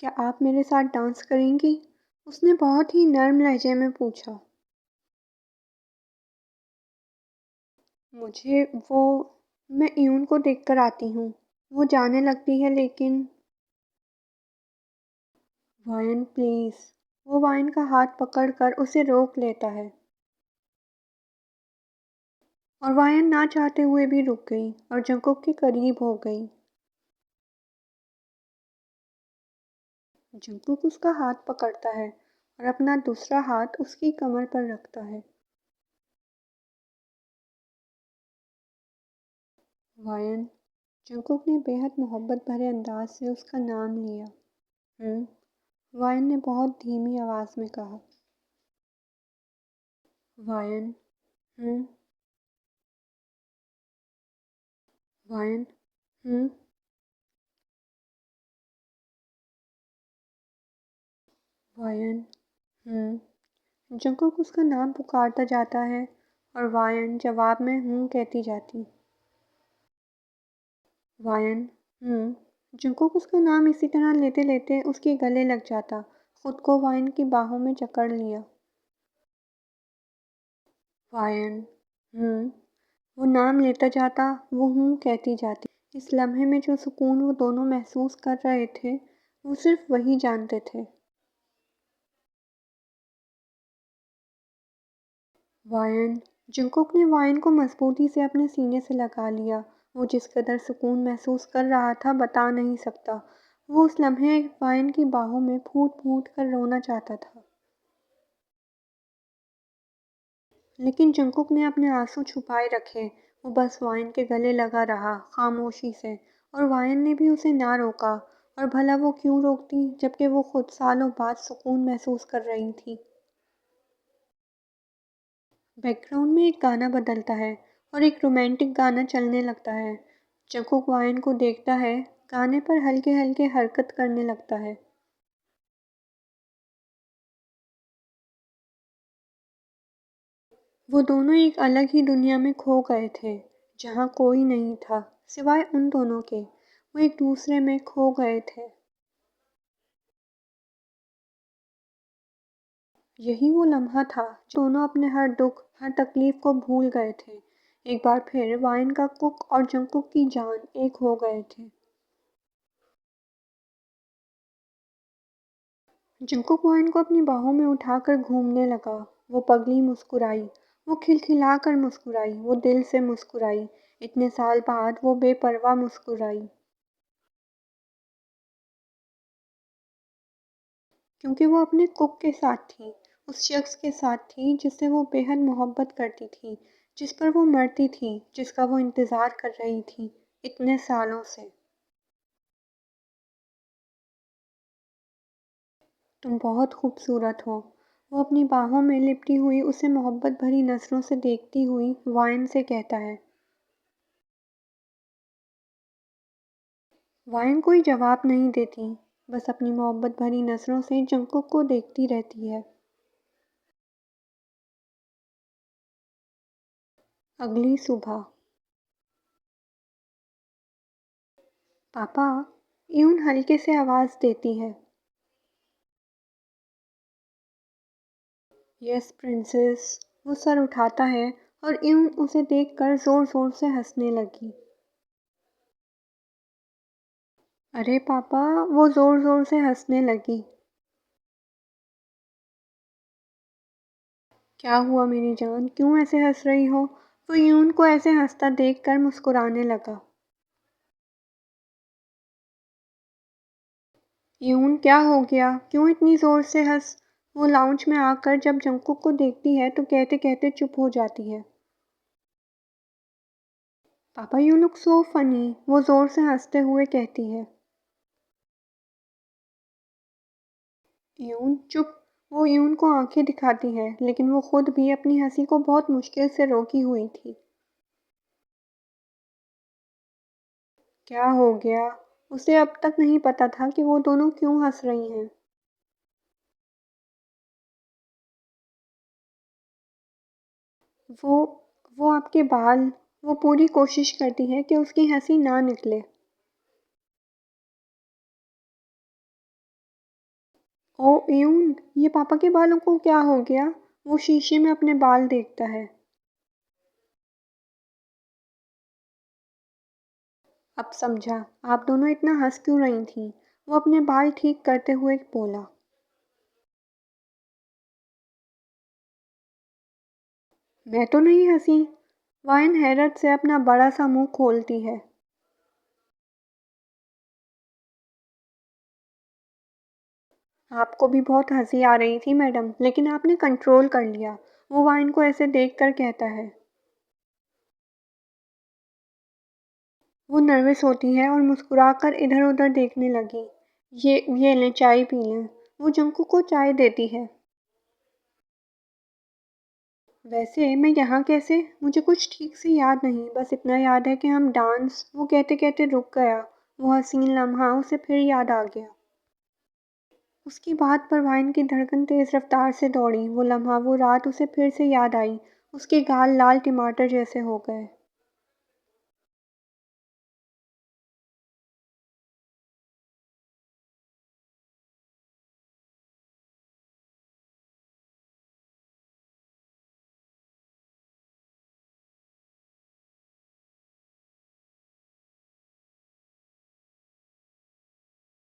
क्या आप मेरे साथ डांस करेंगी? उसने बहुत ही नर्म लहजे में पूछा। मुझे वो मैं यून को देखकर आती हूँ। वो जाने लगती है लेकिन वायन प्लीज़। वो वायन का हाथ पकड़कर उसे रोक लेता है और वायन ना चाहते हुए भी रुक गई और जंकुक के करीब हो गई। जंकुक उसका हाथ पकड़ता है और अपना दूसरा हाथ उसकी कमर पर रखता है। वायन। जंकुक ने बेहद मोहब्बत भरे अंदाज से उसका नाम लिया। वायन ने बहुत धीमी आवाज में कहा। वायन। हम्म। वायन। हम्म। वायन। जंकुक उसका नाम पुकारता जाता है और वायन जवाब में कहती जाती। वायन। जंकुक उसका नाम इसी तरह लेते लेते उसके गले लग जाता, खुद को वायन की बाहों में जकड़ लिया। वायन। वो नाम लेता जाता, वो कहती जाती। इस लम्हे में जो सुकून वो दोनों महसूस कर रहे थे, वो सिर्फ वही जानते थे। वायन। जंकुक ने वायन को मजबूती से अपने सीने से लगा लिया। वो जिस कदर सुकून महसूस कर रहा था बता नहीं सकता। वो उस लम्हे वायन की बाहों में फूट फूट कर रोना चाहता था, लेकिन जंकुक ने अपने आंसू छुपाए रखे। वो बस वायन के गले लगा रहा खामोशी से, और वायन ने भी उसे ना रोका। और भला वो क्यों रोकती, जबकि वो खुद सालों बाद सुकून महसूस कर रही थी। बैकग्राउंड में एक गाना बदलता है और एक रोमांटिक गाना चलने लगता है। जंकुक वायन को देखता है, गाने पर हल्के हल्के हरकत करने लगता है। वो दोनों एक अलग ही दुनिया में खो गए थे, जहाँ कोई नहीं था सिवाय उन दोनों के। वो एक दूसरे में खो गए थे। यही वो लम्हा था जब दोनों अपने हर दुख, हर तकलीफ को भूल गए थे। एक बार फिर वाइन का कुक और जंकुक की जान एक हो गए थे। जंकुक वाइन को अपनी बाहों में उठाकर घूमने लगा। वो पगली मुस्कुराई, वो खिलखिलाकर मुस्कुराई, वो दिल से मुस्कुराई। इतने साल बाद वो बेपरवाह मुस्कुराई, क्योंकि वो अपने कुक के साथ थी, उस शख्स के साथ थी जिससे वो बेहद मोहब्बत करती थी, जिस पर वो मरती थी, जिसका वो इंतज़ार कर रही थी इतने सालों से। तुम बहुत खूबसूरत हो। वो अपनी बाहों में लिपटी हुई उसे मोहब्बत भरी नज़रों से देखती हुई वाइन से कहता है। वाइन कोई जवाब नहीं देती, बस अपनी मोहब्बत भरी नज़रों से जंकुक को देखती रहती है। अगली सुबह। पापा, यून हल्के से आवाज़ देती है। Yes princess. वो सर उठाता है और यून उसे देखकर ज़ोर ज़ोर से हंसने लगी। अरे पापा, वो ज़ोर ज़ोर से हंसने लगी। क्या हुआ मेरी जान, क्यों ऐसे हंस रही हो? वो यून को ऐसे हंसता देखकर मुस्कुराने लगा। यून क्या हो गया, क्यों इतनी ज़ोर से हंस? वो लाउंज में आकर जब जंकुक को देखती है तो कहते कहते चुप हो जाती है। पापा यू लुक सो फनी, वो ज़ोर से हंसते हुए कहती है। यून चुप। वो यून को आंखें दिखाती है, लेकिन वो खुद भी अपनी हंसी को बहुत मुश्किल से रोकी हुई थी। क्या हो गया? उसे अब तक नहीं पता था कि वो दोनों क्यों हंस रही हैं। वो वो आपके बाल। वो पूरी कोशिश करती है कि उसकी हंसी ना निकले। ओह यून, ये पापा के बालों को क्या हो गया? वो शीशे में अपने बाल देखता है। अब समझा, आप दोनों इतना हंस क्यों रही थीं? वो अपने बाल ठीक करते हुए बोला। मैं तो नहीं हंसी। वाइन हैरत से अपना बड़ा सा मुंह खोलती है। आपको भी बहुत हंसी आ रही थी मैडम, लेकिन आपने कंट्रोल कर लिया। वो वाइन को ऐसे देखकर कहता है। वो नर्वस होती है और मुस्कुराकर इधर-उधर देखने लगी। ये लें, चाय पी लें। वो जंकू को चाय देती है। वैसे मैं यहाँ कैसे? मुझे कुछ ठीक से याद नहीं, बस इतना याद है कि हम डांस। वो कहते-कहते रुक गया। वो हसीन लम्हा उसे फिर याद आ गया। उसकी बात पर वाइन की धड़कन तेज रफ्तार से दौड़ी। वो लम्हा, वो रात उसे फिर से याद आई। उसके गाल लाल टमाटर जैसे हो गए।